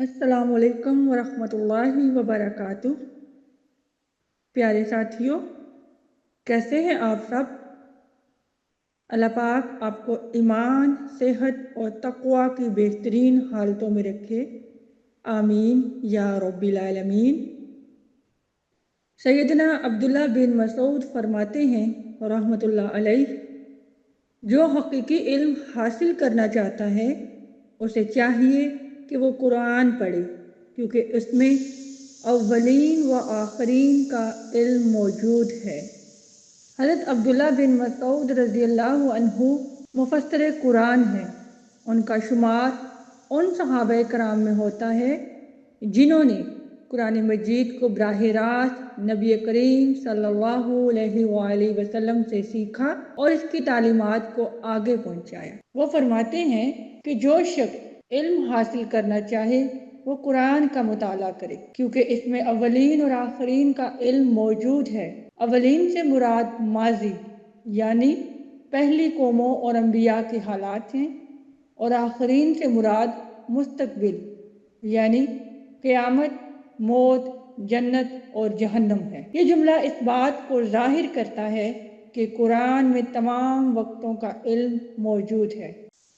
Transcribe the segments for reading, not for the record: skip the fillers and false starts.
السلام علیکم ورحمۃ اللہ وبرکاتہ۔ پیارے ساتھیوں، کیسے ہیں آپ سب؟ اللہ پاک آپ کو ایمان، صحت اور تقوی کی بہترین حالتوں میں رکھے، آمین یا رب العالمین۔ سیدنا عبداللہ بن مسعود فرماتے ہیں رحمۃ اللہ علیہ، جو حقیقی علم حاصل کرنا چاہتا ہے اسے چاہیے کہ وہ قرآن پڑھے، کیونکہ اس میں اولین و آخرین کا علم موجود ہے۔ حضرت عبداللہ بن مسعود رضی اللہ عنہ مفسر قرآن ہیں۔ ان کا شمار ان صحابہ کرام میں ہوتا ہے جنہوں نے قرآن مجید کو براہ راست نبی کریم صلی اللہ علیہ وآلہ وسلم سے سیکھا اور اس کی تعلیمات کو آگے پہنچایا۔ وہ فرماتے ہیں کہ جو شخص علم حاصل کرنا چاہے وہ قرآن کا مطالعہ کرے، کیونکہ اس میں اولین اور آخرین کا علم موجود ہے۔ اولین سے مراد ماضی یعنی پہلی قوموں اور انبیاء کے حالات ہیں، اور آخرین سے مراد مستقبل یعنی قیامت، موت، جنت اور جہنم ہے۔ یہ جملہ اس بات کو ظاہر کرتا ہے کہ قرآن میں تمام وقتوں کا علم موجود ہے۔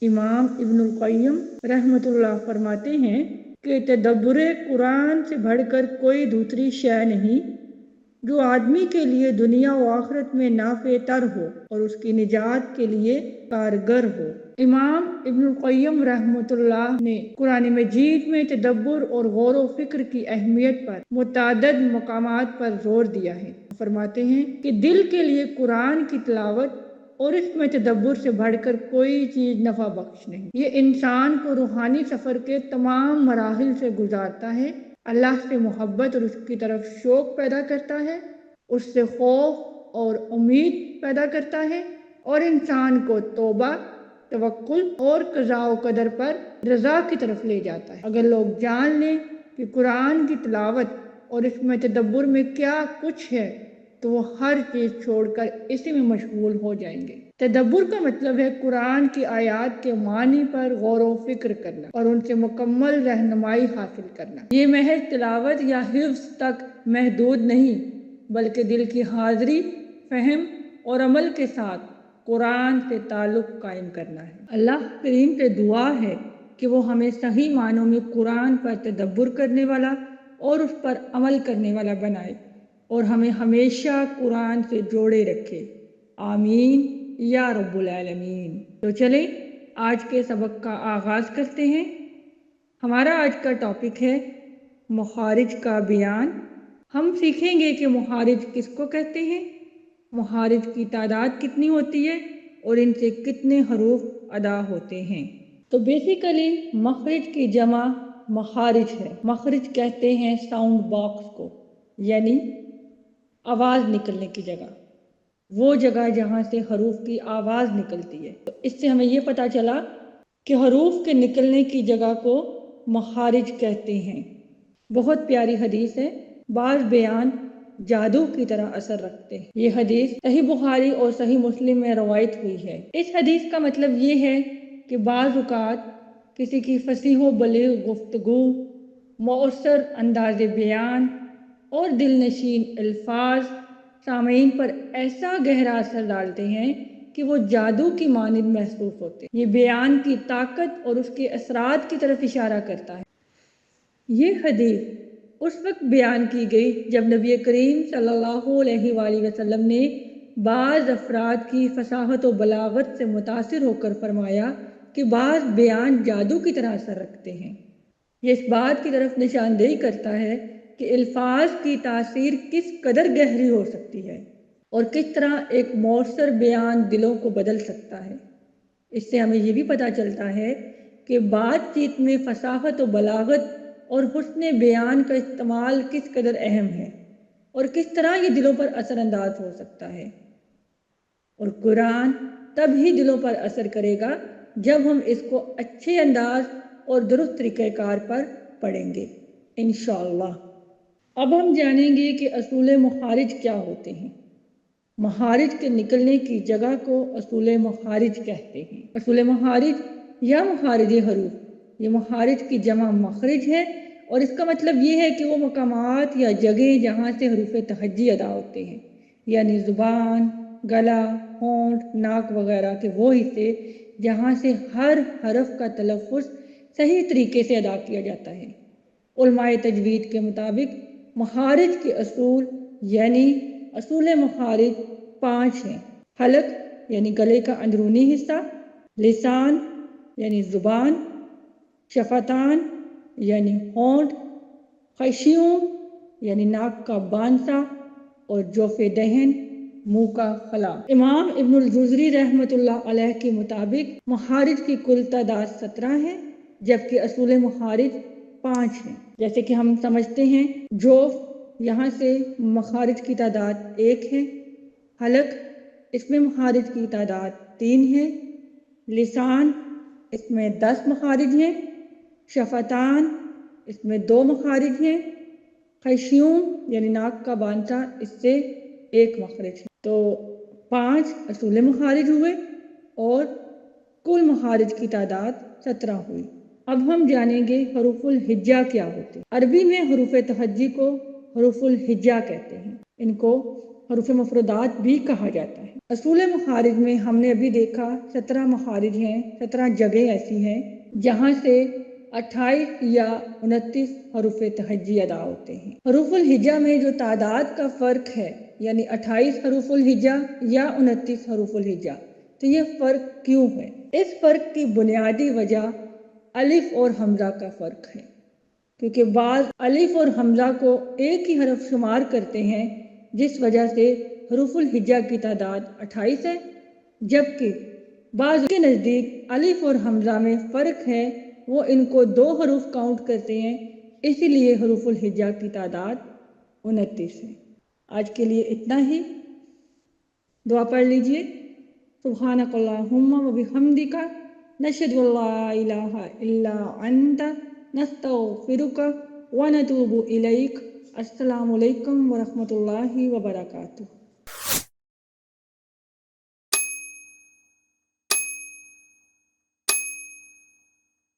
امام ابن القیم رحمۃ اللہ فرماتے ہیں کہ تدبر قرآن سے بڑھ کر کوئی دوسری شے نہیں جو آدمی کے لیے دنیا و آخرت میں نافع تر ہو اور اس کی نجات کے لیے کارگر ہو۔ امام ابن القیم رحمۃ اللہ نے قرآن مجید میں تدبر اور غور و فکر کی اہمیت پر متعدد مقامات پر زور دیا ہے۔ فرماتے ہیں کہ دل کے لیے قرآن کی تلاوت اور اس میں تدبر سے بڑھ کر کوئی چیز نفع بخش نہیں۔ یہ انسان کو روحانی سفر کے تمام مراحل سے گزارتا ہے، اللہ سے محبت اور اس کی طرف شوق پیدا کرتا ہے، اس سے خوف اور امید پیدا کرتا ہے، اور انسان کو توبہ، توکل اور قضاء و قدر پر رضا کی طرف لے جاتا ہے۔ اگر لوگ جان لیں کہ قرآن کی تلاوت اور اس میں تدبر میں کیا کچھ ہے تو وہ ہر چیز چھوڑ کر اسی میں مشغول ہو جائیں گے۔ تدبر کا مطلب ہے قرآن کی آیات کے معنی پر غور و فکر کرنا اور ان سے مکمل رہنمائی حاصل کرنا۔ یہ محض تلاوت یا حفظ تک محدود نہیں، بلکہ دل کی حاضری، فہم اور عمل کے ساتھ قرآن سے تعلق قائم کرنا ہے۔ اللہ کریم سے دعا ہے کہ وہ ہمیں صحیح معنوں میں قرآن پر تدبر کرنے والا اور اس پر عمل کرنے والا بنائے اور ہمیں ہمیشہ قرآن سے جوڑے رکھے، آمین یا رب العالمین۔ تو چلیں آج کے سبق کا آغاز کرتے ہیں۔ ہمارا آج کا ٹاپک ہے مخارج کا بیان۔ ہم سیکھیں گے کہ مخارج کس کو کہتے ہیں، مخارج کی تعداد کتنی ہوتی ہے اور ان سے کتنے حروف ادا ہوتے ہیں۔ تو بیسیکلی مخرج کی جمع مخارج ہے۔ مخرج کہتے ہیں ساؤنڈ باکس کو، یعنی آواز نکلنے کی جگہ، وہ جگہ جہاں سے حروف کی آواز نکلتی ہے۔ تو اس سے ہمیں یہ پتہ چلا کہ حروف کے نکلنے کی جگہ کو مخارج کہتے ہیں۔ بہت پیاری حدیث ہے، بعض بیان جادو کی طرح اثر رکھتے ہیں۔ یہ حدیث صحیح بخاری اور صحیح مسلم میں روایت ہوئی ہے۔ اس حدیث کا مطلب یہ ہے کہ بعض اوقات کسی کی فصیح و بلیغ گفتگو، مؤثر انداز بیان اور دل نشین الفاظ سامعین پر ایسا گہرا اثر ڈالتے ہیں کہ وہ جادو کی مانند محسوس ہوتے ہیں۔ یہ بیان کی طاقت اور اس کے اثرات کی طرف اشارہ کرتا ہے۔ یہ حدیث اس وقت بیان کی گئی جب نبی کریم صلی اللہ علیہ وآلہ وسلم نے بعض افراد کی فصاحت و بلاغت سے متاثر ہو کر فرمایا کہ بعض بیان جادو کی طرح اثر رکھتے ہیں۔ یہ اس بات کی طرف نشاندہی کرتا ہے کہ الفاظ کی تاثیر کس قدر گہری ہو سکتی ہے اور کس طرح ایک مؤثر بیان دلوں کو بدل سکتا ہے۔ اس سے ہمیں یہ بھی پتہ چلتا ہے کہ بات چیت میں فصاحت و بلاغت اور حسن بیان کا استعمال کس قدر اہم ہے اور کس طرح یہ دلوں پر اثر انداز ہو سکتا ہے، اور قرآن تب ہی دلوں پر اثر کرے گا جب ہم اس کو اچھے انداز اور درست طریقہ کار پر پڑھیں گے انشاءاللہ۔ اب ہم جانیں گے کہ اصول مخارج کیا ہوتے ہیں۔ مخارج کے نکلنے کی جگہ کو اصول مخارج کہتے ہیں۔ اصول مخارج یا مخارج حروف یہ مخارج کی جمع مخرج ہے، اور اس کا مطلب یہ ہے کہ وہ مقامات یا جگہیں جہاں سے حروف تہجی ادا ہوتے ہیں، یعنی زبان، گلا، ہونٹ، ناک وغیرہ کے وہ حصے جہاں سے ہر حرف کا تلفظ صحیح طریقے سے ادا کیا جاتا ہے۔ علماء تجوید کے مطابق مخارج کے اصول یعنی اصول مخارج 5 ہیں: حلق یعنی گلے کا اندرونی حصہ، لسان یعنی زبان، شفتان یعنی ہونٹ، خیشوم یعنی ناک کا بانسا، اور جوف دہن منہ کا خلا۔ امام ابن الجوزری رحمۃ اللہ علیہ کے مطابق مخارج کی کل تعداد 17 ہے، جبکہ اصول مخارج 5 ہیں۔ جیسے کہ ہم سمجھتے ہیں جوف، یہاں سے مخارج کی تعداد 1 ہے، حلق، اس میں مخارج کی تعداد 3 ہے، لسان، اس میں 10 مخارج ہیں، شفتان، اس میں 2 مخارج ہیں، خیشوم یعنی ناک کا بانسا، اس سے 1 مخرج ہے۔ تو 5 اصول مخارج ہوئے اور کل مخارج کی تعداد 17 ہوئی۔ اب ہم جانیں گے حروف الہجا کیا ہوتے ہیں۔ عربی میں حروف تہجی کو حروف الہجا کہتے ہیں، ان کو حروف مفردات بھی کہا جاتا ہے۔ اصول مخارج میں ہم نے ابھی دیکھا 17 مخارج ہیں، 17 جگہیں ایسی ہیں جہاں سے 28 یا 29 حروف تہجی ادا ہوتے ہیں۔ حروف الہجا میں جو تعداد کا فرق ہے، یعنی 28 حروف الہجا یا 29 حروف الہجا، تو یہ فرق کیوں ہے؟ اس فرق کی بنیادی وجہ الف اور حمزہ کا فرق ہے، کیونکہ بعض الف اور حمزہ کو ایک ہی حرف شمار کرتے ہیں، جس وجہ سے حروف الہجا کی تعداد 28 ہے، جبکہ بعض کے نزدیک الف اور حمزہ میں فرق ہے، وہ ان کو 2 حروف کاؤنٹ کرتے ہیں، اسی لیے حروف الہجا کی تعداد 29 ہے۔ آج کے لیے اتنا ہی، دعا پڑھ لیجئے۔ سبحانک اللہم و بحمدک، نشہد ان لا الہ الا انت، نستغفرک و نتوب الیک۔ السلام علیکم ورحمۃ اللہ وبرکاتہ۔